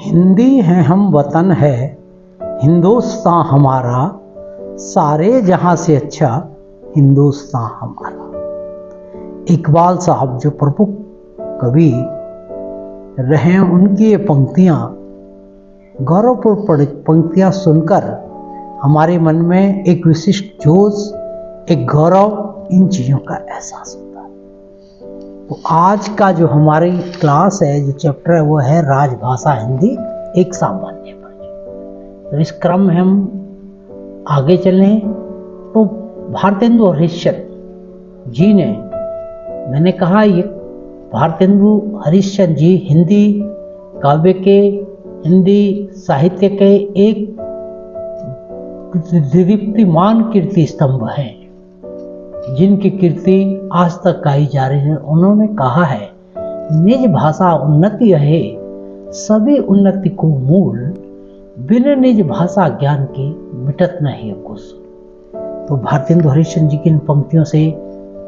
हिंदी है हम वतन है हिंदुस्तान हमारा, सारे जहां से अच्छा हिंदुस्तान हमारा। इकबाल साहब जो प्रमुख कवि रहे, उनकी ये पंक्तियां, गौरवपूर्ण पंक्तियां सुनकर हमारे मन में एक विशिष्ट जोश, एक गौरव, इन चीज़ों का एहसास होता है। तो आज का जो हमारी क्लास है, जो चैप्टर है, वो है राजभाषा हिंदी एक सामान्य परिचय। तो इस क्रम में हम आगे चलें तो भारतेंदु हरिश्चंद्र जी ने, मैंने कहा ये भारतेंदु हरिश्चंद्र जी हिंदी काव्य के, हिंदी साहित्य के एक दीप्तिमान कीर्ति स्तंभ हैं, जिनकी कीर्ति आज तक गाई जा रही है। उन्होंने कहा है, निज भाषा उन्नति है सभी उन्नति को मूल, बिन निज भाषा ज्ञान के मिटत नहीं कुछ। तो भारतेंदु हरिश्चंद्र जी की इन पंक्तियों से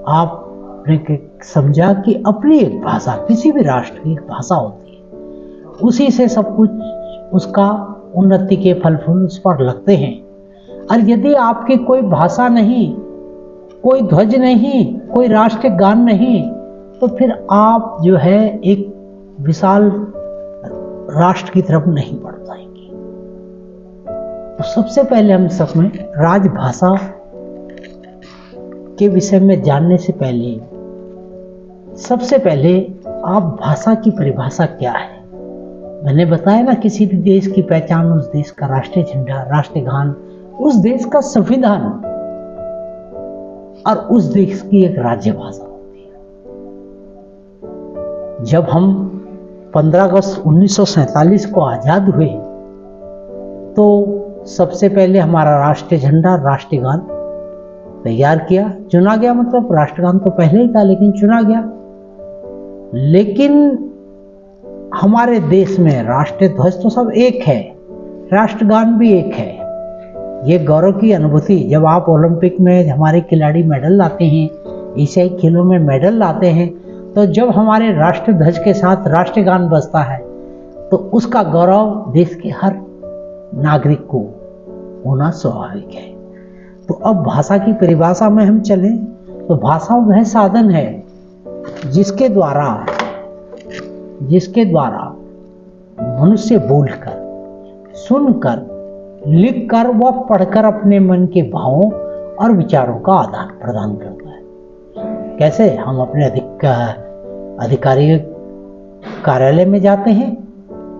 आपने समझा कि अपनी एक भाषा, किसी भी राष्ट्र की एक भाषा होती है, उसी से सब कुछ, उसका उन्नति के फल फूल उस पर लगते हैं। और यदि आपकी कोई भाषा नहीं, कोई ध्वज नहीं, कोई राष्ट्रीय गान नहीं, तो फिर आप जो है एक विशाल राष्ट्र की तरफ नहीं बढ़ पाएंगे। तो सबसे पहले हम सब में राजभाषा के विषय में जानने से पहले, सबसे पहले आप भाषा की परिभाषा क्या है। मैंने बताया ना, किसी भी देश की पहचान उस देश का राष्ट्रीय झंडा, राष्ट्रीय गान, उस देश का संविधान और उस देश की एक राज्य भाषा होती है। जब हम 15 अगस्त 1947 को आजाद हुए, तो सबसे पहले हमारा राष्ट्रीय झंडा, राष्ट्रीय गान तैयार किया, चुना गया। मतलब राष्ट्रगान तो पहले ही था, लेकिन चुना गया। लेकिन हमारे देश में राष्ट्रीय ध्वज तो सब एक है, राष्ट्रगान भी एक है। ये गौरव की अनुभूति, जब आप ओलंपिक में हमारे खिलाड़ी मेडल लाते हैं, एशियाई खेलों में मेडल लाते हैं, तो जब हमारे राष्ट्रीय ध्वज के साथ राष्ट्रीय गान बजता है, तो उसका गौरव देश के हर नागरिक को होना स्वाभाविक है। तो अब भाषा की परिभाषा में हम चलें, तो भाषा वह साधन है जिसके द्वारा मनुष्य बोलकर, सुनकर, लिखकर व पढ़कर अपने मन के भावों और विचारों का आदान प्रदान करता है। कैसे? हम अपने अधिकारी कार्यालय में जाते हैं,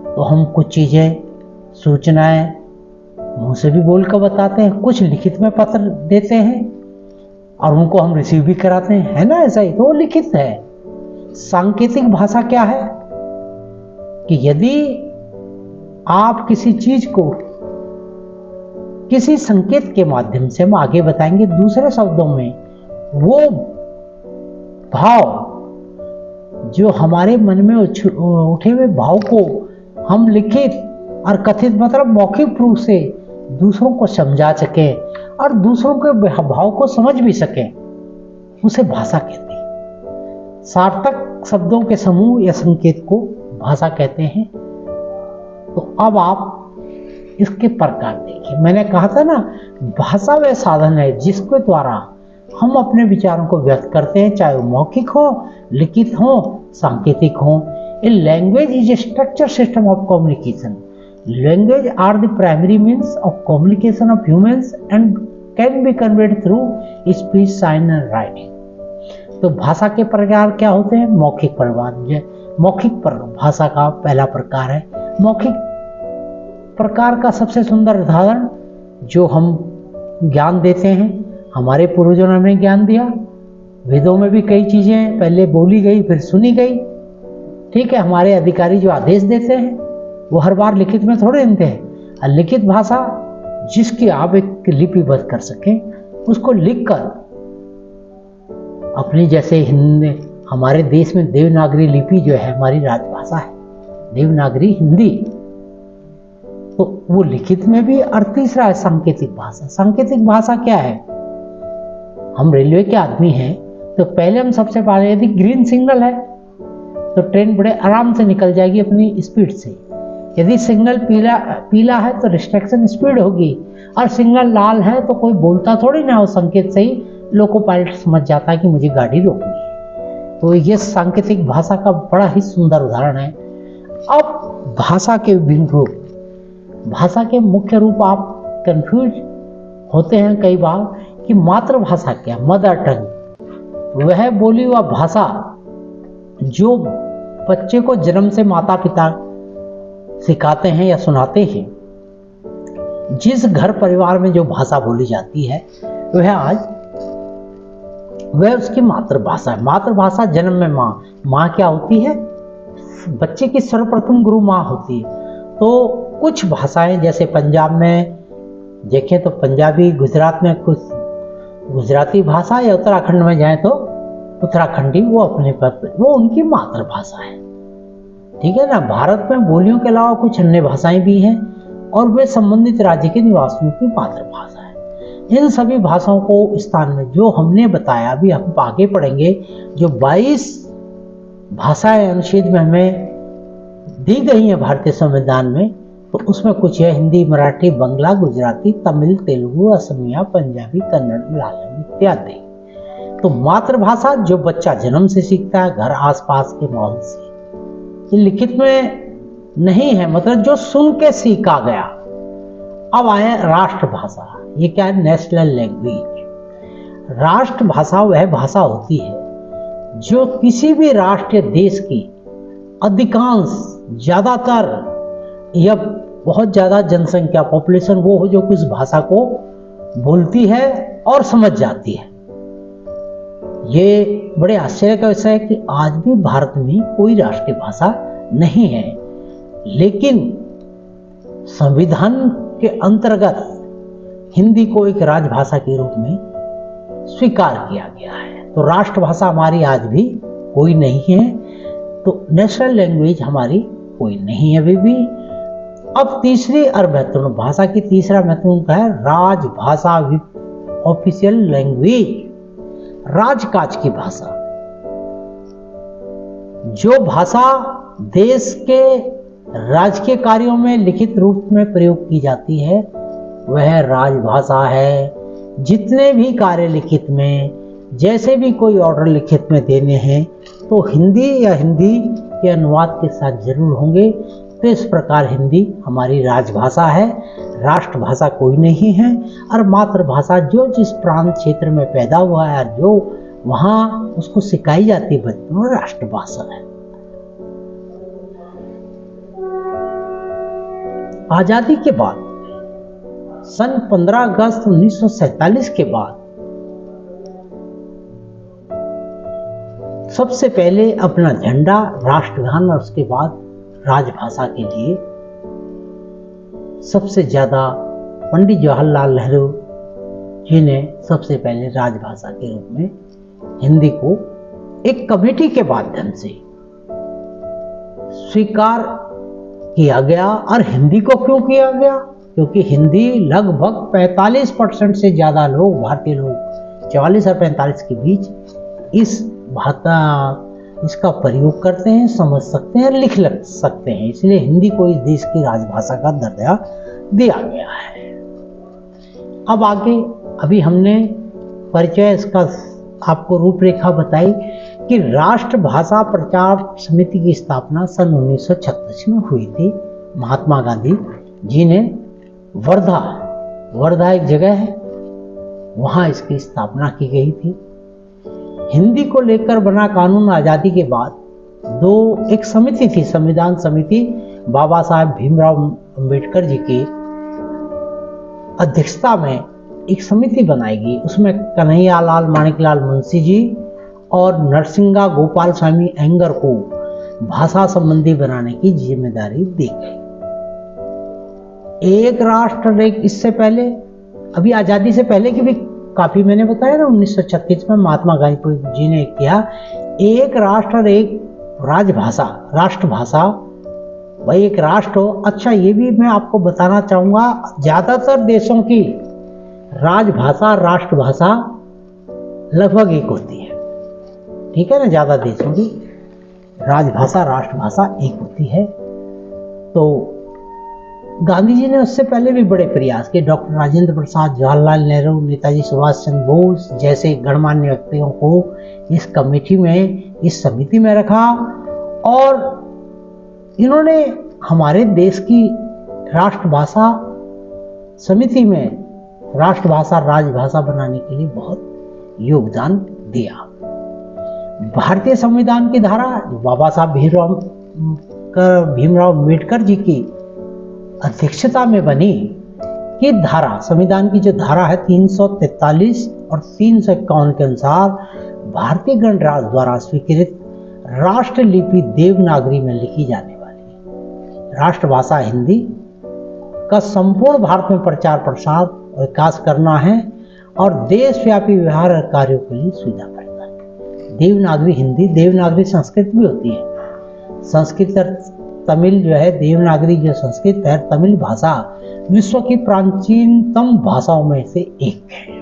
तो हम कुछ चीज़ें, सूचनाएं मुंह से भी बोलकर बताते हैं, कुछ लिखित में पत्र देते हैं और उनको हम रिसीव भी कराते हैं, है ना? ऐसा ही तो लिखित है। सांकेतिक भाषा क्या है कि यदि आप किसी चीज को किसी संकेत के माध्यम से, हम आगे बताएंगे, दूसरे शब्दों में वो भाव, जो हमारे मन में उठे हुए भाव को हम लिखित और कथित, मतलब मौखिक रूप से दूसरों को समझा सके और दूसरों के भाव को समझ भी सके, उसे भाषा कहते हैं। सार्थक शब्दों के समूह या संकेत को भाषा कहते हैं। तो अब आप इसके प्रकार देखिए। मैंने कहा था ना, भाषा वह साधन है जिसके द्वारा हम अपने विचारों को व्यक्त करते हैं, चाहे वो मौखिक हो, लिखित हो, सांकेतिक हो। A language is a structure system of communication. Language are the primary means of communication of humans and can be conveyed through speech, sign and writing. तो भाषा के प्रकार क्या होते हैं? मौखिक प्रकार। मौखिक भाषा का पहला प्रकार है। मौखिक प्रकार का सबसे सुंदर उदाहरण जो हम ज्ञान देते हैं, हमारे पूर्वजों ने हमें ज्ञान दिया। वेदों में भी कई चीजें पहले बोली गई, फिर सुनी गई। ठीक है, हमारे अधिकारी जो आदेश देते हैं, वो हर बार लिखित में थोड़े देते हैं। लिखित भाषा जिसकी आप एक लिपिबद्ध कर सकें, उसको लिखकर अपनी, जैसे हिंदी, हमारे देश में देवनागरी लिपि जो है हमारी राजभाषा है, देवनागरी हिंदी, तो वो लिखित में भी। और तीसरा है सांकेतिक भाषा। सांकेतिक भाषा क्या है? हम रेलवे के आदमी हैं, तो पहले हम सबसे पहले, यदि ग्रीन सिग्नल है तो ट्रेन बड़े आराम से निकल जाएगी अपनी स्पीड से। यदि सिग्नल पीला है तो रिस्ट्रिक्शन स्पीड होगी, और सिग्नल लाल है तो कोई बोलता थोड़ी ना, हो संकेत से ही लोको पायलट समझ जाता है कि मुझे गाड़ी रोकनी है। तो ये सांकेतिक भाषा का बड़ा ही सुंदर उदाहरण है। अब भाषा के विभिन्न रूप, भाषा के मुख्य रूप आप कंफ्यूज होते हैं कई बार कि मातृभाषा क्या, मदर टंग, वह बोली व भाषा जो बच्चे को जन्म से माता पिता सिखाते हैं या सुनाते हैं। जिस घर परिवार में जो भाषा बोली जाती है वह उसकी मातृभाषा है। मातृभाषा जन्म में माँ क्या होती है, बच्चे की सर्वप्रथम गुरु माँ होती है। तो कुछ भाषाएं जैसे पंजाब में देखें तो पंजाबी, गुजरात में कुछ गुजराती भाषा, या उत्तराखंड में जाए तो उत्तराखंडी, वो अपने पर वो उनकी मातृभाषा है। ठीक है ना। भारत में बोलियों के अलावा कुछ अन्य भाषाएं भी हैं और वे संबंधित राज्य के निवासियों की मातृभाषा है। इन सभी भाषाओं को स्थान में जो हमने बताया, अभी हम आगे पढ़ेंगे, जो 22 भाषाएं अनुच्छेद में हमें दी गई हैं भारतीय संविधान में, तो उसमें कुछ है हिंदी, मराठी, बंगला, गुजराती, तमिल, तेलुगु, असमिया, पंजाबी, कन्नड़, मलयालम इत्यादि। तो मातृभाषा जो बच्चा जन्म से सीखता है, घर आसपास के माहौल से, ये लिखित में नहीं है, मतलब जो सुन के सीखा गया। अब आया राष्ट्रभाषा। ये क्या है, नेशनल लैंग्वेज। राष्ट्रभाषा वह भाषा होती है जो किसी भी राष्ट्रीय देश की अधिकांश, ज्यादातर या बहुत ज्यादा जनसंख्या, पॉपुलेशन वो हो जो उस भाषा को बोलती है और समझ जाती है। ये बड़े आश्चर्य का विषय है कि आज भी भारत में कोई राष्ट्रीय भाषा नहीं है, लेकिन संविधान के अंतर्गत हिंदी को एक राजभाषा के रूप में स्वीकार किया गया है। तो राष्ट्रभाषा हमारी आज भी कोई नहीं है, तो नेशनल लैंग्वेज हमारी कोई नहीं है अभी भी। अब तीसरी और महत्वपूर्ण भाषा की तीसरा महत्वपूर्ण है राजभाषा, ऑफिशियल लैंग्वेज, राजकाज की भाषा। जो भाषा देश के राजकीय कार्यों में लिखित रूप में प्रयोग की जाती है वह राजभाषा है। जितने भी कार्य लिखित में, जैसे भी कोई ऑर्डर लिखित में देने हैं तो हिंदी या हिंदी के अनुवाद के साथ जरूर होंगे। तो इस प्रकार हिंदी हमारी राजभाषा है, राष्ट्रभाषा कोई नहीं है। और मातृभाषा जो जिस प्रांत क्षेत्र में पैदा हुआ है और जो वहाँ उसको सिखाई जाती है बच्चों में, राष्ट्रभाषा है। आजादी के बाद सन 15 अगस्त 1947 के बाद सबसे पहले अपना झंडा, राष्ट्रगान और उसके बाद राजभाषा के लिए सबसे ज्यादा पंडित जवाहरलाल नेहरू जी ने सबसे पहले राजभाषा के रूप में हिंदी को एक कमेटी के माध्यम से स्वीकार किया गया। और हिंदी को क्यों किया गया? क्योंकि हिंदी लगभग 45% से ज्यादा लोग, भारतीय लोग 44 और 45 के बीच इसका प्रयोग करते हैं, समझ सकते हैं और लिख सकते हैं। इसलिए हिंदी को इस देश की राजभाषा का दर्जा दिया गया है। अब आगे, अभी हमने परिचय इसका आपको रूपरेखा बताई कि राष्ट्रभाषा प्रचार समिति की स्थापना सन 1936 में हुई थी। महात्मा गांधी जी ने वर्धा एक जगह है, वहां इसकी स्थापना की गई थी। हिंदी को लेकर बना कानून आजादी के बाद एक समिति थी, संविधान समिति, बाबा साहेब भीमराव अंबेडकर जी की अध्यक्षता में एक समिति बनाई गई। उसमें कन्हैयालाल माणिकलाल मुंशी जी और नरसिंगा गोपाल स्वामी अयंगर को भाषा संबंधी बनाने की जिम्मेदारी दी गई। एक राष्ट्र एक, इससे पहले, अभी आजादी से पहले की भी काफी मैंने बताया ना, 1936 में महात्मा गांधी जी ने किया एक राष्ट्र एक राजभाषा, राष्ट्रभाषा, भाई एक राष्ट्र हो। अच्छा, ये भी मैं आपको बताना चाहूंगा, ज्यादातर देशों की राजभाषा, राष्ट्रभाषा लगभग एक होती है। ठीक है ना, ज्यादा देशों की राजभाषा, राष्ट्रभाषा एक होती है। तो गांधी जी ने उससे पहले भी बड़े प्रयास किए। डॉक्टर राजेंद्र प्रसाद, जवाहरलाल नेहरू, नेताजी सुभाष चंद्र बोस जैसे गणमान्य व्यक्तियों को इस कमेटी में, इस समिति में रखा और इन्होंने हमारे देश की राष्ट्रभाषा समिति में राष्ट्रभाषा राजभाषा बनाने के लिए बहुत योगदान दिया। भारतीय संविधान की धारा बाबा साहब भीमराव अम्बेडकर जी की अध्यक्षता में बनी, कि धारा, संविधान की जो धारा है 343 और 351 के अनुसार भारतीय गणराज्य द्वारा स्वीकृत राष्ट्रलिपि देवनागरी में लिखी जाने वाली राष्ट्रभाषा हिंदी का संपूर्ण भारत में प्रचार प्रसार और विकास करना है और देशव्यापी व्यवहार कार्यों के लिए सुविधा पैदा है। देवनागरी हिंदी, देवनागरी संस्कृत भी होती है। संस्कृत और तमिल जो है, देवनागरी जो संस्कृत है, तमिल भाषा विश्व की प्राचीनतम भाषाओं में से एक है।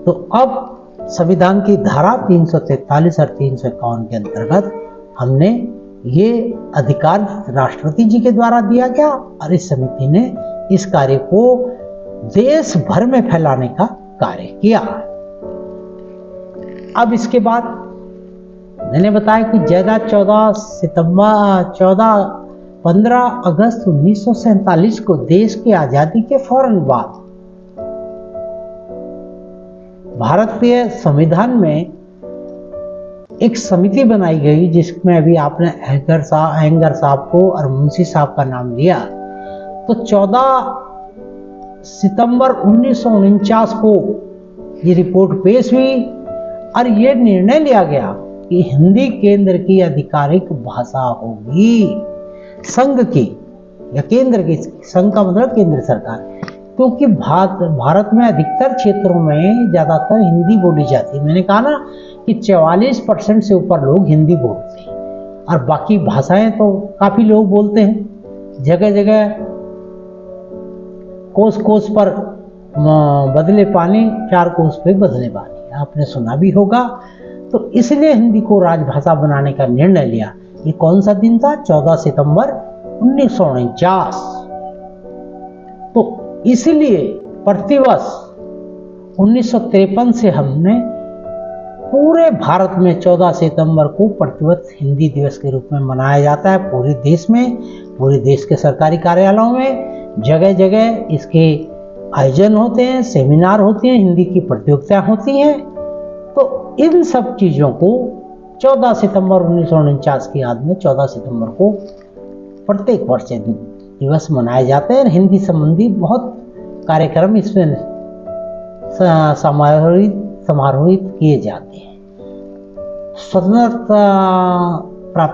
तो अब संविधान की धारा 343 और 351 के अंतर्गत हमने ये अधिकार राष्ट्रपति जी के द्वारा दिया गया और इस समिति ने इस कार्य को देश भर में फैलाने का कार्य किया। अब इसके बाद मैंने बताया कि ज्यादा 15 अगस्त 1947 को देश की आजादी के फौरन बाद भारतीय संविधान में एक समिति बनाई गई, जिसमें अभी आपने एंगर साहब को और मुंशी साहब का नाम लिया। तो 14 सितंबर 1949 को ये रिपोर्ट पेश हुई और ये निर्णय लिया गया कि हिंदी केंद्र की आधिकारिक भाषा होगी, संघ की या केंद्र की। संघ का मतलब केंद्र सरकार, क्योंकि भारत में अधिकतर क्षेत्रों में ज्यादातर हिंदी बोली जाती है। मैंने कहा ना कि 44% से ऊपर लोग हिंदी बोलते हैं और बाकी भाषाएं तो काफी लोग बोलते हैं। जगह जगह कोस कोस पर बदले पानी, 4 कोस पे बदले पानी, आपने सुना भी होगा। तो इसलिए हिंदी को राजभाषा बनाने का निर्णय लिया। ये कौन सा दिन था? 14 सितंबर 1949। तो इसलिए प्रतिवर्ष 1953 से हमने पूरे भारत में 14 सितंबर को प्रतिवर्ष हिंदी दिवस के रूप में मनाया जाता है। पूरे देश में, पूरे देश के सरकारी कार्यालयों में जगह जगह इसके आयोजन होते हैं, सेमिनार होते हैं, हिंदी की प्रतियोगिताएं होती हैं। तो इन सब चीज़ों को 14 सितंबर 1949 की याद में 14 सितंबर को प्रत्येक वर्ष दिवस मनाए जाते हैं। हिंदी संबंधी बहुत कार्यक्रम इसमें समारोहित किए जाते हैं।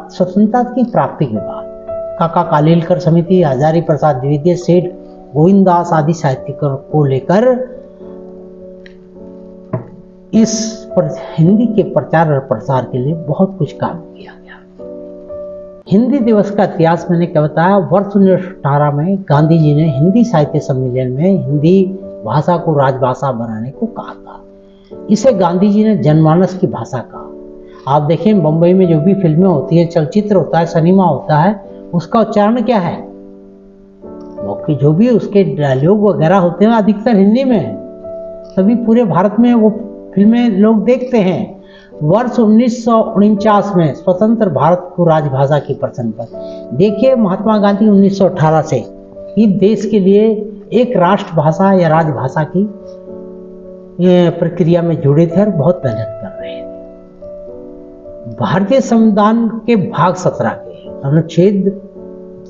स्वतंत्रता की प्राप्ति के बाद काका कालेलकर समिति, हजारी प्रसाद द्विवेदी, सेठ गोविंददास आदि साहित्यकारों को लेकर इस हिंदी के प्रचार और प्रसार के लिए बहुत कुछ काम किया गया। हिंदी दिवस का इतिहास मैंने क्या बताया। वर्ष 1918 में गांधी जी ने हिंदी साहित्य सम्मेलन में हिंदी भाषा को राजभाषा बनाने को कहा था। इसे गांधी जी ने जनमानस की भाषा कहा। आप देखें, बम्बई में जो भी फिल्में होती हैं, चलचित्र होता है, सिनेमा होता है, उसका उच्चारण क्या है? जो भी उसके डायलॉग वगैरह होते हैं अधिकतर हिंदी में है, तभी पूरे भारत में वो फिल्में लोग देखते हैं। वर्ष 1949 में स्वतंत्र भारत को राजभाषा की प्रसन्न पर देखिए, महात्मा गांधी 1918 से ही देश के लिए एक राष्ट्रभाषा या राजभाषा की प्रक्रिया में जुड़े थे और बहुत मेहनत कर रहे थे। भारतीय संविधान के भाग 17 के अनुच्छेद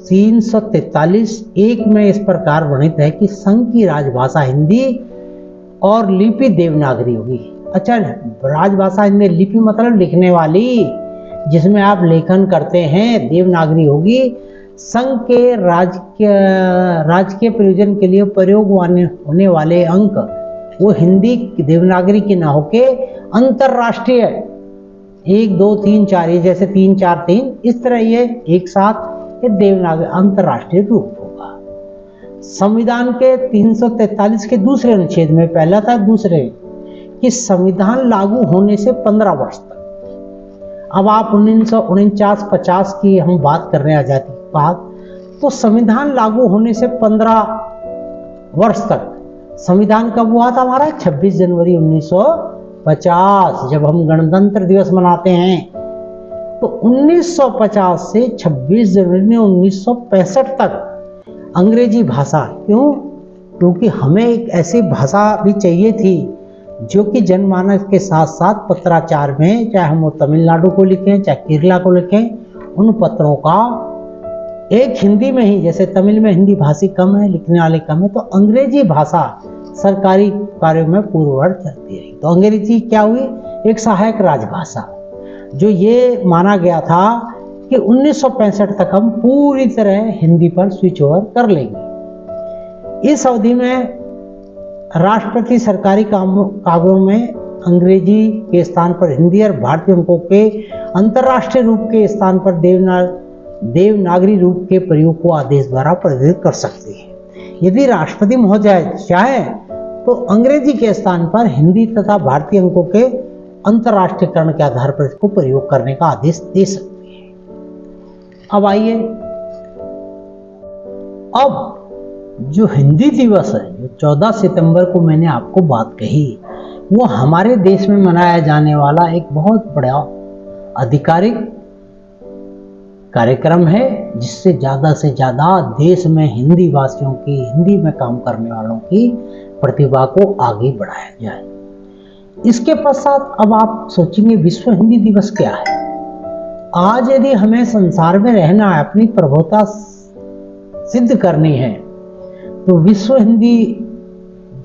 343(1) में इस प्रकार वर्णित है कि संघ की राजभाषा हिंदी और लिपि देवनागरी होगी। अच्छा, राजभाषा हिंदी, लिपि मतलब लिखने वाली, जिसमें आप लेखन करते हैं, देवनागरी होगी। संघ के राजकीय प्रयोजन के लिए प्रयोग होने वाले अंक वो हिंदी देवनागरी के ना होके अंतरराष्ट्रीय 1 2 3 4, ये जैसे 3 4 3, इस तरह ये एक साथ ये देवनागरी अंतरराष्ट्रीय रूप होगा। संविधान के 343 के दूसरे अनुच्छेद में पहला था, दूसरे कि संविधान लागू होने से 15 वर्ष तक। अब आप 1949-50 की हम बात कर रहे हैं, आजादी के बाद, तो संविधान लागू होने से 15 वर्ष तक, संविधान कब हुआ था हमारा? 26 जनवरी 1950, जब हम गणतंत्र दिवस मनाते हैं। तो 1950 से 26 जनवरी 1965 तक अंग्रेजी भाषा, क्यों? क्योंकि हमें एक ऐसी भाषा भी चाहिए थी जो कि जनमानस के साथ साथ पत्राचार में, चाहे हम वो तमिलनाडु को लिखें चाहे केरला को लिखें, उन पत्रों का एक हिंदी में ही, जैसे तमिल में हिंदी भाषी कम है, लिखने वाले कम है, तो अंग्रेजी भाषा सरकारी कार्यों में पूर्ववत चलती रही। तो अंग्रेजी क्या हुई? एक सहायक राजभाषा, जो ये माना गया था कि 1965 तक हम पूरी तरह हिंदी पर स्विच ओवर कर लेंगे। इस अवधि में राष्ट्रपति सरकारी कागजों में अंग्रेजी के स्थान पर हिंदी और भारतीय अंकों के अंतर्राष्ट्रीय रूप के स्थान पर देवनागरी रूप के प्रयोग को आदेश द्वारा प्रदर्शित कर सकते हैं। यदि राष्ट्रपति महोदय चाहे तो अंग्रेजी के स्थान पर हिंदी तथा भारतीय अंकों के अंतर्राष्ट्रीयकरण के आधार पर इसको प्रयोग करने का आदेश दे सकते हैं। अब आइए, अब जो हिंदी दिवस है, जो 14 सितंबर को मैंने आपको बात कही, वो हमारे देश में मनाया जाने वाला एक बहुत बड़ा आधिकारिक कार्यक्रम है, जिससे ज़्यादा से ज़्यादा देश में हिंदी भाषियों की, हिंदी में काम करने वालों की प्रतिभा को आगे बढ़ाया जाए। इसके पश्चात अब आप सोचेंगे विश्व हिंदी दिवस क्या है? आज यदि हमें संसार में रहना है, अपनी प्रभुता सिद्ध करनी है, तो विश्व हिंदी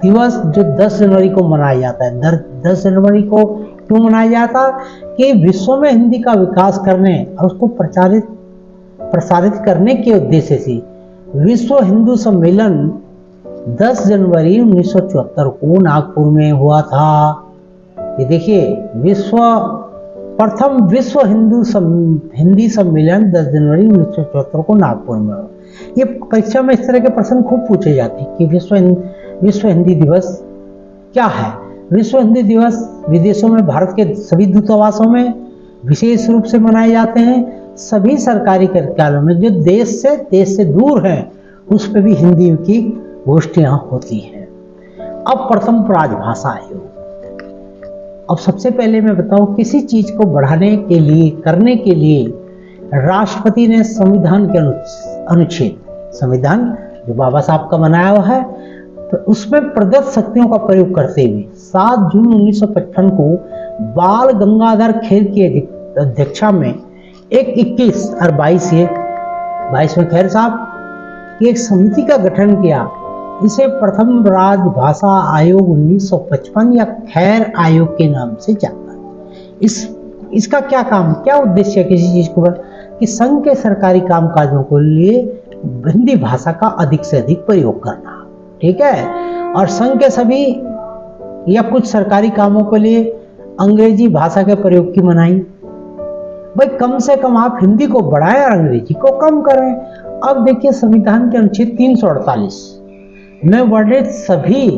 दिवस जो 10 जनवरी को मनाया जाता है, 10 जनवरी को क्यों मनाया जाता? कि विश्व में हिंदी का विकास करने और उसको प्रसारित करने के उद्देश्य से विश्व हिंदू सम्मेलन 10 जनवरी 1974 को नागपुर में हुआ था। ये देखिए, प्रथम विश्व हिंदी सम्मेलन 10 जनवरी 1974 को नागपुर में हुआ। ये परीक्षा में इस तरह के प्रश्न खूब पूछे जाते हैं कि विश्व हिंदी दिवस क्या है। विश्व हिंदी दिवस विदेशों में भारत के सभी दूतावासों में विशेष रूप से मनाए जाते हैं। सभी सरकारी कार्यालयों में जो देश से दूर हैं, उस पर भी हिंदी की गोष्ठियां होती हैं। अब प्रथम राजभाषा आयोग। अब सबसे पहले मैं बताऊं, किसी चीज को बढ़ाने के लिए, करने के लिए राष्ट्रपति ने संविधान के अनुच्छेद, संविधान जो बाबा साहब का बनाया हुआ है, तो उसमें प्रदत्त शक्तियों का प्रयोग करते हुए 7 जून 1955 को बाल गंगाधर खेर की अध्यक्षता में एक 21 और 22 में खैर साहब की एक समिति का गठन किया। इसे प्रथम राजभाषा आयोग 1955 या खैर आयोग के नाम से जाता है। इसका क्या काम, क्या उद्देश्य है किसी चीज को? कि संघ के सरकारी कामकाजों के लिए हिंदी भाषा का अधिक से अधिक प्रयोग करना, ठीक है। और संघ के सभी या कुछ सरकारी कामों के लिए अंग्रेजी भाषा के प्रयोग की मनाही। भाई कम से कम आप हिंदी को बढ़ाएं और अंग्रेजी को कम करें। अब देखिए, संविधान के अनुच्छेद 348 में वर्णित सभी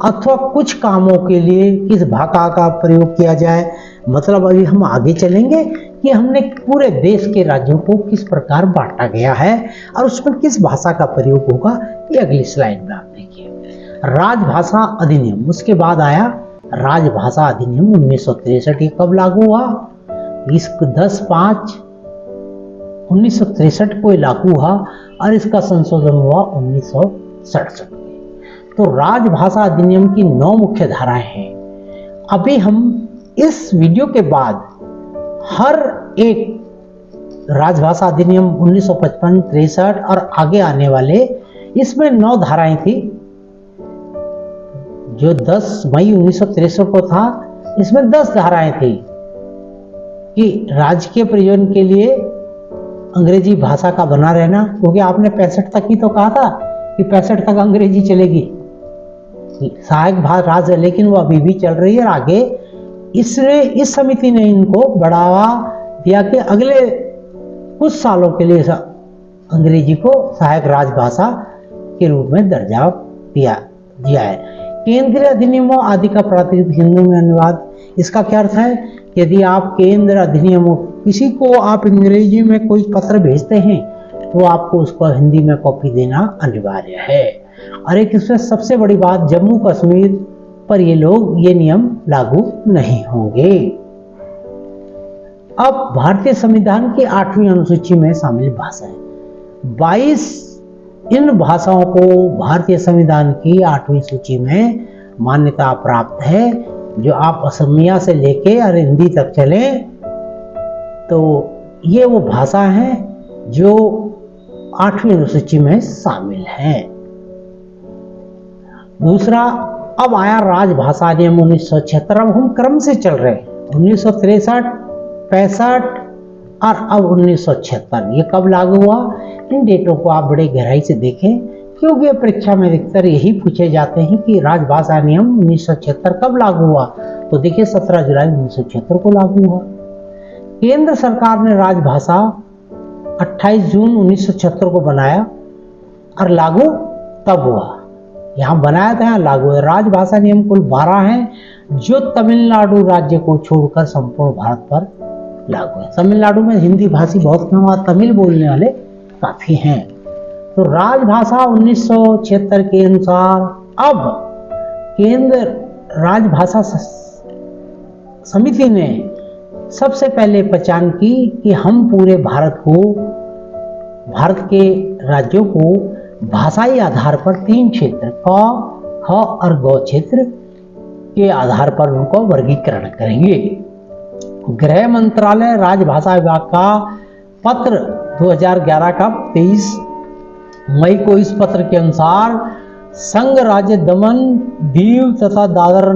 अथवा कुछ कामों के लिए किस भाषा का प्रयोग किया जाए, मतलब अभी हम आगे चलेंगे कि हमने पूरे देश के राज्यों को किस प्रकार बांटा गया है और उसमें किस भाषा का प्रयोग होगा, ये अगली स्लाइड में आप देखिए। राजभाषा अधिनियम, उसके बाद आया राजभाषा अधिनियम 1963। ये कब लागू हुआ? इस 10/5/1963 को लागू हुआ और इसका संशोधन हुआ 1967 में। तो राजभाषा अधिनियम की 9 मुख्य धाराएं हैं। अभी हम इस वीडियो के बाद हर एक राजभाषा अधिनियम 1955, 63 और आगे आने वाले, इसमें 9 धाराएं थी। जो 10 मई 1963 को था, इसमें 10 धाराएं थी कि राजकीय प्रयोजन के लिए अंग्रेजी भाषा का बना रहना, क्योंकि आपने 65 तक ही तो कहा था कि 65 तक अंग्रेजी चलेगी, सहायक भाषा, लेकिन वो अभी भी चल रही है। आगे इस समिति ने इनको बढ़ावा दिया कि अगले कुछ सालों के लिए अंग्रेजी को सहायक राजभाषा के रूप में दर्जा दिया है। केंद्रीय अधिनियमों आदि का प्राकृतिक हिंदी में अनुवाद। इसका क्या अर्थ है? यदि आप केंद्र अधिनियमों, किसी को आप अंग्रेजी में कोई पत्र भेजते हैं तो आपको उसको हिंदी में कॉपी देना अनिवार्य है। और एक इसमें सबसे बड़ी बात, जम्मू कश्मीर पर ये नियम लागू नहीं होंगे। अब भारतीय संविधान की 8वीं अनुसूची में शामिल भाषाएं, 22 इन भाषाओं को भारतीय संविधान की 8वीं सूची में मान्यता प्राप्त है। जो आप असमिया से लेके और हिंदी तक चले तो ये वो भाषा हैं जो 8वीं अनुसूची में शामिल हैं। दूसरा, अब आया राजभाषा अधिनियम 1976। अब हम क्रम से चल रहे हैं, 1963, 65 और अब 1976। ये कब लागू हुआ? इन डेटों को आप बड़े गहराई से देखें, क्योंकि परीक्षा में अधिकतर यही पूछे जाते हैं कि राजभाषा अधिनियम 1976 कब लागू हुआ। तो देखिए 17 जुलाई 1976 को लागू हुआ। केंद्र सरकार ने राजभाषा 28 जून 1976 को बनाया और लागू तब हुआ। यहाँ बनाया था, यहाँ लागू है। राजभाषा नियम कुल 12 हैं जो तमिलनाडु राज्य को छोड़कर संपूर्ण भारत पर लागू है। तमिलनाडु में हिंदी भाषी बहुत कम और तमिल बोलने वाले काफी हैं। तो राजभाषा 1976 के अनुसार अब केंद्र राजभाषा समिति ने सबसे पहले पहचान की कि हम पूरे भारत के राज्यों को भाषाई आधार पर 3 क्षेत्र क, ख और ग क्षेत्र के आधार पर उनको वर्गीकरण करेंगे। गृह मंत्रालय राजभाषा विभाग का पत्र 2011 का 23 मई को इस पत्र के अनुसार संघ राज्य दमन, दीव तथा दादर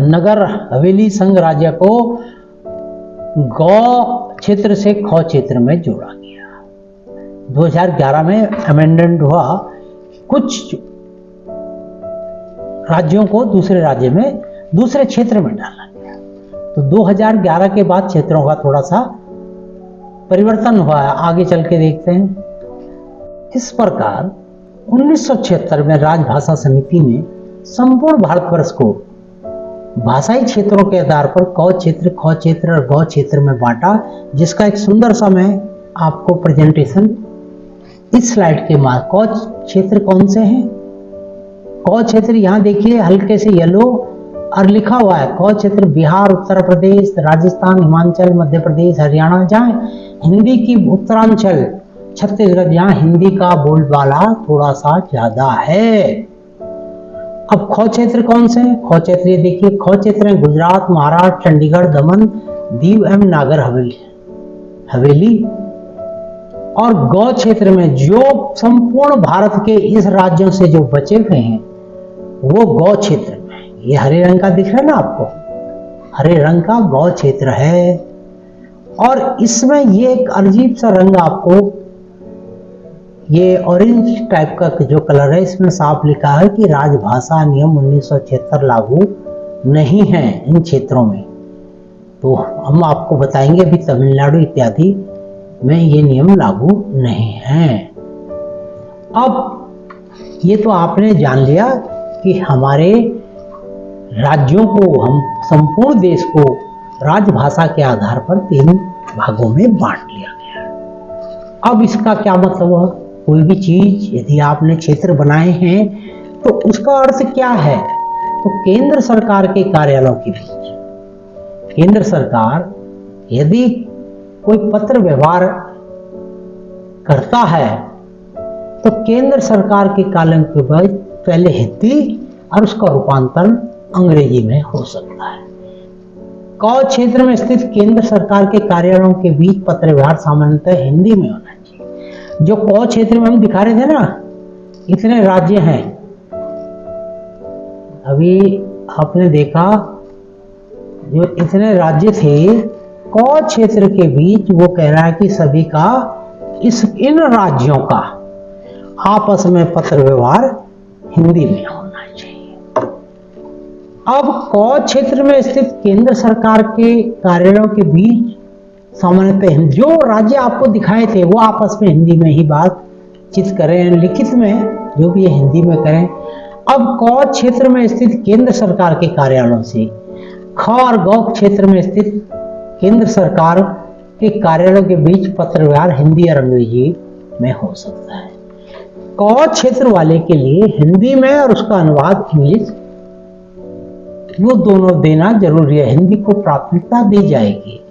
नगर हवेली संघ राज्य को ग क्षेत्र से ख क्षेत्र में जोड़ा गया। 2011 में अमेंडमेंट हुआ, कुछ राज्यों को दूसरे क्षेत्र में डाला गया। तो 2011 के बाद क्षेत्रों का थोड़ा सा परिवर्तन हुआ है, आगे चल के देखते हैं। इस प्रकार 1976 में राजभाषा समिति ने संपूर्ण भारतवर्ष को भाषाई क्षेत्रों के आधार पर क क्षेत्र, ख क्षेत्र और ग क्षेत्र में बांटा, जिसका एक सुंदर सा मैं आपको प्रेजेंटेशन इस स्लाइड के मार्ग। क क्षेत्र कौन से हैं? क क्षेत्र यहाँ देखिए हल्के से येलो और लिखा हुआ है। क क्षेत्र बिहार, उत्तर प्रदेश, राजस्थान, हिमाचल, मध्य प्रदेश, हरियाणा, जहाँ हिंदी की उत्तरांचल, छत्तीसगढ़, जहाँ हिंदी का बोलबाला थोड़ा सा ज्यादा है। अब ख क्षेत्र कौन से हैं? ख क्षेत्र ये देखिए, ख क्षेत्र है गुजरात, महाराष्ट्र, चंडीगढ़, दमन, दीव एवं नागर हवेली। और ग क्षेत्र में जो संपूर्ण भारत के इस राज्यों से जो बचे हुए हैं वो ग क्षेत्र में, ये हरे रंग का दिख रहा है ना आपको, हरे रंग का ग क्षेत्र है। और इसमें ये एक अजीब सा रंग आपको, ये ऑरेंज टाइप का जो कलर है, इसमें साफ लिखा है कि राजभाषा नियम 1976 लागू नहीं है इन क्षेत्रों में। तो हम आपको बताएंगे अभी तमिलनाडु इत्यादि में ये नियम लागू नहीं है। अब ये तो आपने जान लिया कि हमारे राज्यों को, हम संपूर्ण देश को राजभाषा के आधार पर 3 भागों में बांट लिया गया। अब इसका क्या मतलब हुआ? कोई भी चीज यदि आपने क्षेत्र बनाए हैं तो उसका अर्थ क्या है? तो केंद्र सरकार के कार्यालयों के बीच, केंद्र सरकार यदि कोई पत्र व्यवहार करता है तो केंद्र सरकार के कार्यालयों के बाद पहले हिंदी और उसका रूपांतरण अंग्रेजी में हो सकता है। क क्षेत्र में स्थित केंद्र सरकार के कार्यालयों के बीच पत्र व्यवहार सामान्यतः हिंदी में होना चाहिए। जो क क्षेत्र में हम दिखा रहे थे ना, इतने राज्य हैं, अभी आपने देखा जो इतने राज्य थे, क क्षेत्र के बीच वो कह रहा है कि सभी का इन राज्यों का आपस में पत्र व्यवहार हिंदी में होना चाहिए। अब क क्षेत्र में स्थित केंद्र सरकार के कार्यालयों के बीच सामान्यतः जो राज्य आपको दिखाए थे वो आपस में हिंदी में ही बातचीत करें, लिखित में जो भी हिंदी में करें। अब क क्षेत्र में स्थित केंद्र सरकार के कार्यालयों से ख और ग क्षेत्र में स्थित केंद्र सरकार के कार्यालयों के बीच पत्र व्यवहार हिंदी और अंग्रेजी में हो सकता है। क क्षेत्र वाले के लिए हिंदी में और उसका अनुवाद इंग्लिश, वो दोनों देना जरूरी है, हिंदी को प्राथमिकता दी जाएगी।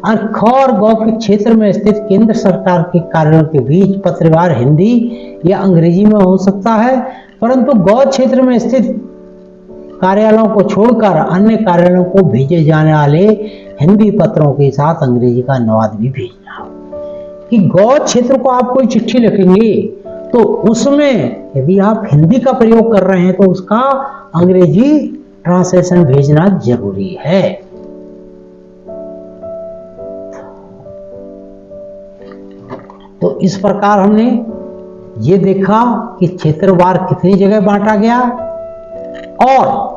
और ख और ग के क्षेत्र में स्थित केंद्र सरकार के कार्यालयों के बीच पत्र व्यवहार हिंदी या अंग्रेजी में हो सकता है, परंतु ग क्षेत्र में स्थित कार्यालयों को छोड़कर अन्य कार्यालयों को भेजे जाने वाले हिंदी पत्रों के साथ अंग्रेजी का अनुवाद भी भेजना हो। कि ग क्षेत्र को आप कोई चिट्ठी लिखेंगे तो उसमें यदि आप हिंदी का प्रयोग कर रहे हैं तो उसका अंग्रेजी ट्रांसलेशन भेजना जरूरी है। तो इस प्रकार हमने ये देखा कि क्षेत्रवार कितनी जगह बांटा गया और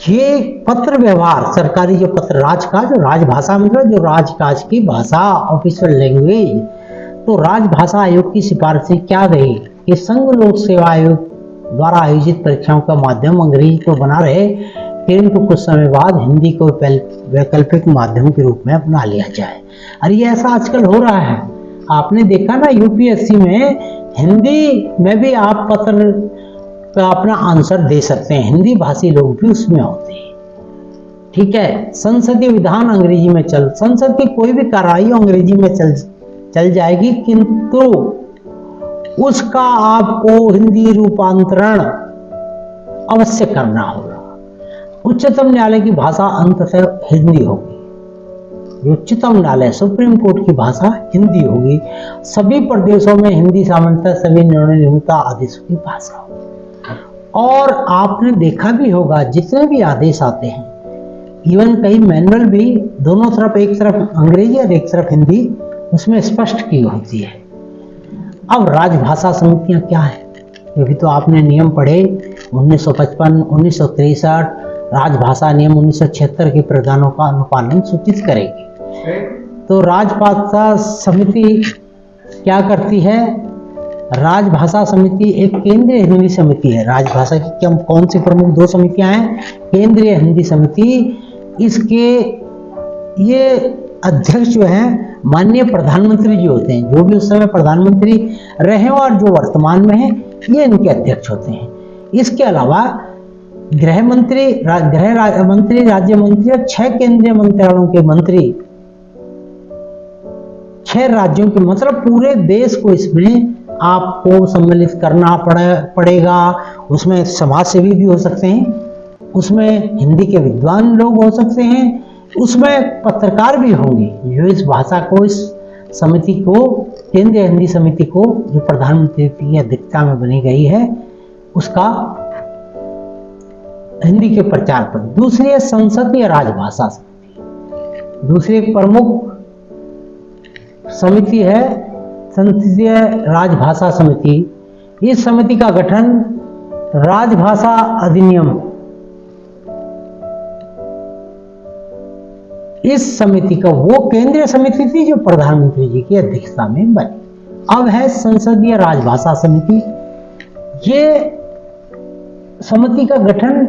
ये पत्र व्यवहार सरकारी जो पत्र राजकाज, राजभाषा मतलब जो राजकाज की भाषा, ऑफिशियल लैंग्वेज। तो राजभाषा आयोग की सिफारिशें क्या गई कि संघ लोक सेवा आयोग द्वारा आयोजित परीक्षाओं का माध्यम अंग्रेजी तो बना रहे, फिर इनको कुछ समय बाद हिंदी को वैकल्पिक माध्यम के रूप में अपना लिया जाए। और ये ऐसा आजकल हो रहा है, आपने देखा ना यूपीएससी में हिंदी में भी आप पत्र का अपना आंसर दे सकते हैं, हिंदी भाषी लोग भी उसमें होते हैं। ठीक है, संसदीय विधान अंग्रेजी में संसद की कोई भी कार्रवाई अंग्रेजी में चल जाएगी, किंतु उसका आपको हिंदी रूपांतरण अवश्य करना होगा। उच्चतम न्यायालय की भाषा अंततः हिंदी होगी, जो उच्चतम न्यायालय सुप्रीम कोर्ट की भाषा हिंदी होगी। सभी प्रदेशों में हिंदी सामान्यतः सभी निर्णय नियमित आदेशों की भाषा होगी। और आपने देखा भी होगा जितने भी आदेश आते हैं, इवन कई मैनुअल भी दोनों तरफ, एक तरफ अंग्रेजी और एक तरफ हिंदी, उसमें स्पष्ट की होती है। अब राजभाषा समितियां क्या है, ये भी तो आपने नियम पढ़े 1955, 1963, राजभाषा नियम 1976 के प्रावधानों का अनुपालन सूचित करेगी। तो राजभाषा समिति क्या करती है? राजभाषा समिति एक केंद्रीय हिंदी समिति है। राजभाषा की कौन सी प्रमुख दो समितियां हैं? केंद्रीय हिंदी समिति, इसके ये अध्यक्ष जो हैं माननीय प्रधानमंत्री जी होते हैं, जो भी उस समय प्रधानमंत्री रहे और जो वर्तमान में है, ये इनके अध्यक्ष होते हैं। इसके अलावा गृह मंत्री, राज्य मंत्री और 6 केंद्रीय मंत्रालयों के मंत्री, 6 राज्यों के, मतलब पूरे देश को इसमें आपको सम्मिलित करना पड़ेगा। उसमें समाज सेवी भी हो सकते हैं, उसमें हिंदी के विद्वान लोग हो सकते हैं, उसमें पत्रकार भी होंगे जो इस भाषा को, इस समिति को, केंद्रीय हिंदी समिति को जो प्रधानमंत्री की अध्यक्षता में बनी गई है, उसका हिंदी के प्रचार पर। दूसरी है संसदीय राजभाषा समिति, दूसरी प्रमुख समिति है संसदीय राजभाषा समिति। इस समिति का गठन राजभाषा अधिनियम, इस समिति का वो केंद्रीय समिति थी जो प्रधानमंत्री जी की अध्यक्षता में बनी। अब है संसदीय राजभाषा समिति। ये समिति का गठन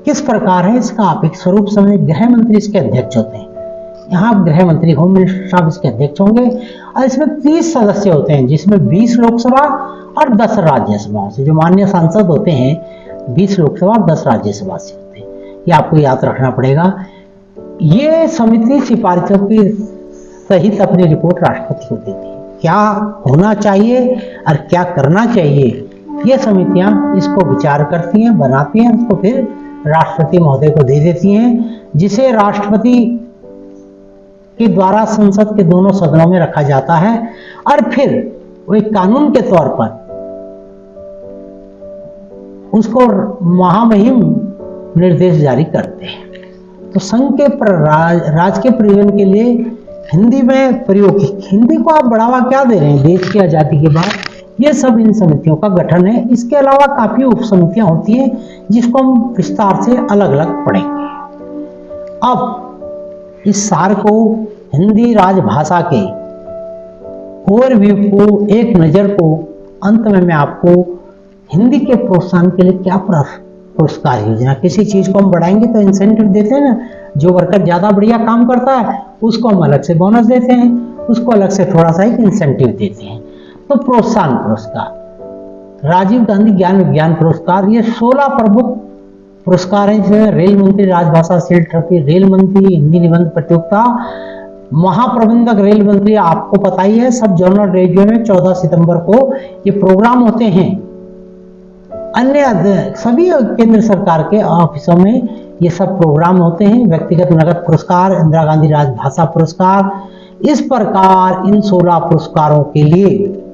किस प्रकार है, इसका आप एक स्वरूप समझ। गृह मंत्री इसके अध्यक्ष होते हैं, यहाँ गृह मंत्री, होम मिनिस्टर साहब इसके अध्यक्ष होंगे। और इसमें 30 सदस्य होते हैं, जिसमें 20 लोकसभा और 10 राज्यसभा से, जो माननीय सांसद होते हैं 20 लोकसभा और 10 राज्यसभा से होते हैं। ये आपको याद रखना पड़ेगा। ये समिति सिफारिशों की सहित अपनी रिपोर्ट राष्ट्रपति को देती है, क्या होना चाहिए और क्या करना चाहिए। ये समितियां इसको विचार करती हैं, बनाती हैं, उसको फिर राष्ट्रपति महोदय को दे देती हैं, जिसे राष्ट्रपति के द्वारा संसद के दोनों सदनों में रखा जाता है और फिर वो एक कानून के तौर पर उसको महामहिम निर्देश जारी करते हैं। तो संघ के राज के प्रयोजन के लिए हिंदी में प्रयोग, हिंदी को आप बढ़ावा क्या दे रहे हैं देश की आजादी के बाद, ये सब इन समितियों का गठन है। इसके अलावा काफी उप समितियां होती हैं जिसको हम विस्तार से अलग अलग पढ़ेंगे। अब इस सार को, हिंदी राजभाषा के ओवरव्यू को, एक नजर को, अंत में मैं आपको हिंदी के प्रोत्साहन के लिए क्या पुरस्कार योजना। किसी चीज को हम बढ़ाएंगे तो इंसेंटिव देते हैं ना, जो वर्कर ज्यादा बढ़िया काम करता है उसको हम अलग से बोनस देते हैं, उसको अलग से थोड़ा सा एक इंसेंटिव देते हैं। तो प्रोत्साहन पुरस्कार, राजीव गांधी ज्ञान विज्ञान पुरस्कार, ये 16 प्रमुख पुरस्कार हैं जिसमें रेल मंत्री राजभाषा शील्ड ट्रॉफी, रेल मंत्री हिंदी निबंध प्रतियोगिता, महाप्रबंधक रेल मंत्री, आपको पता ही है सब जर्नल रेडियो में 14 सितंबर को ये प्रोग्राम होते हैं। अन्य सभी केंद्र सरकार के ऑफिसों में ये सब प्रोग्राम होते हैं। व्यक्तिगत नगद पुरस्कार, इंदिरा गांधी राजभाषा पुरस्कार। इस प्रकार इन 16 पुरस्कारों के लिए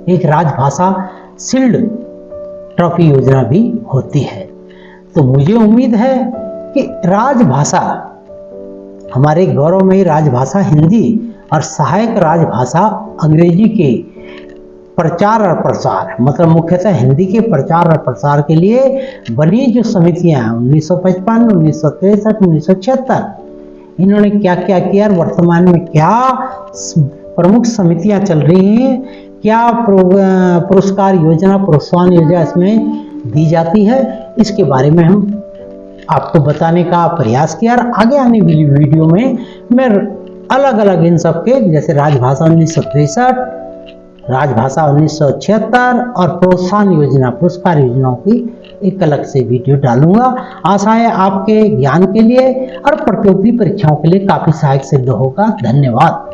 एक राजभाषा शील्ड ट्रॉफी योजना भी होती है। तो मुझे उम्मीद है कि राजभाषा, हमारे गौरवमयी राजभाषा हिंदी और सहायक राजभाषा अंग्रेजी के प्रचार और प्रसार, मतलब मुख्यतः हिंदी के प्रचार और प्रसार के लिए बनी जो समितियां हैं 1955, 1963, 1976, इन्होंने क्या क्या किया, वर्तमान में क्या प्रमुख समितियां चल रही हैं, क्या पुरस्कार योजना, प्रोत्साहन योजना इसमें दी जाती है, इसके बारे में हम आपको बताने का प्रयास किया। और आगे आने वाली वीडियो में मैं अलग अलग इन सब के, जैसे राजभाषा 1963, राजभाषा 1976 और प्रोत्साहन योजना, पुरस्कार योजनाओं की एक अलग से वीडियो डालूंगा। आशा है आपके ज्ञान के लिए और प्रतियोगी परीक्षाओं के लिए काफी सहायक सिद्ध होगा। धन्यवाद।